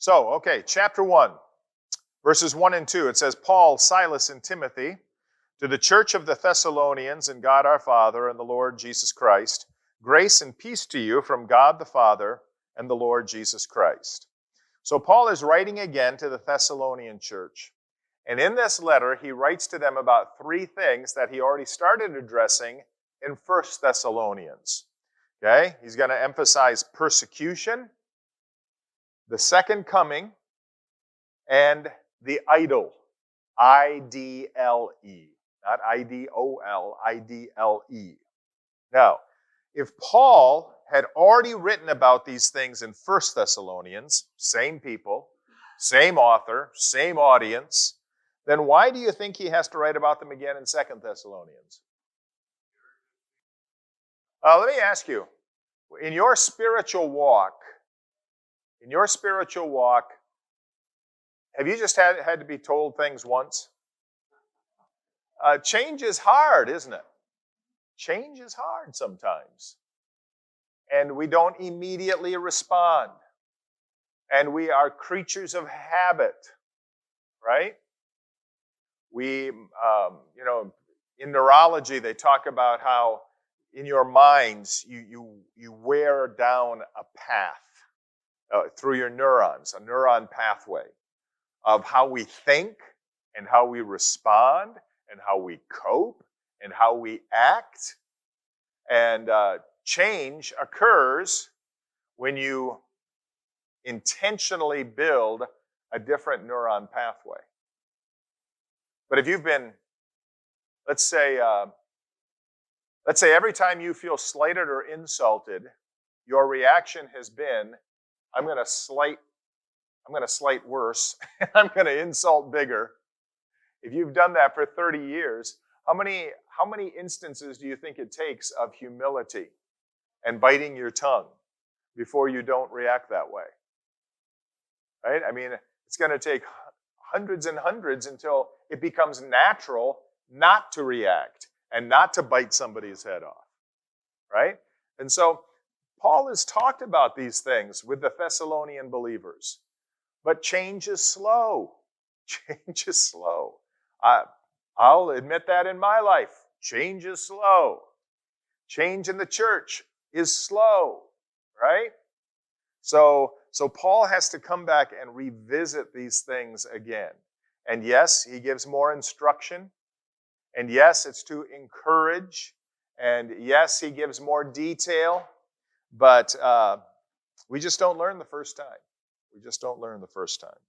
Okay, chapter 1, verses 1 and 2. It says, Paul, Silas, and Timothy, to the church of the Thessalonians and God our Father and the Lord Jesus Christ, grace and peace to you from God the Father and the Lord Jesus Christ. So Paul is writing again to the Thessalonian church. And in this letter, he writes to them about three things that he already started addressing in 1 Thessalonians. Okay? He's going to emphasize persecution, the second coming, and the idol. I-D-L-E. Not I-D-O-L, I-D-L-E. Now, if Paul had already written about these things in 1 Thessalonians, same people, same author, same audience, then why do you think he has to write about them again in 2 Thessalonians? Let me ask you, in your spiritual walk, have you just had to be told things once? Change is hard, isn't it? Change is hard sometimes. And we don't immediately respond. And we are creatures of habit, right? We, in neurology, they talk about how in your minds, you wear down a path through your neurons, a neuron pathway of how we think and how we respond and how we cope and how we act. And change occurs when you intentionally build a different neuron pathway. But if you've been, let's say every time you feel slighted or insulted, your reaction has been, I'm going to slight worse, I'm going to insult bigger. If you've done that for 30 years, how many instances do you think it takes of humility and biting your tongue before you don't react that way? Right? I mean, it's going to take hundreds and hundreds until it becomes natural not to react and not to bite somebody's head off. Right? And so Paul has talked about these things with the Thessalonian believers. But change is slow. Change is slow. I'll admit that in my life. Change is slow. Change in the church is slow, right? So Paul has to come back and revisit these things again. And yes, he gives more instruction. And yes, it's to encourage. And yes, he gives more detail. But we just don't learn the first time. We just don't learn the first time.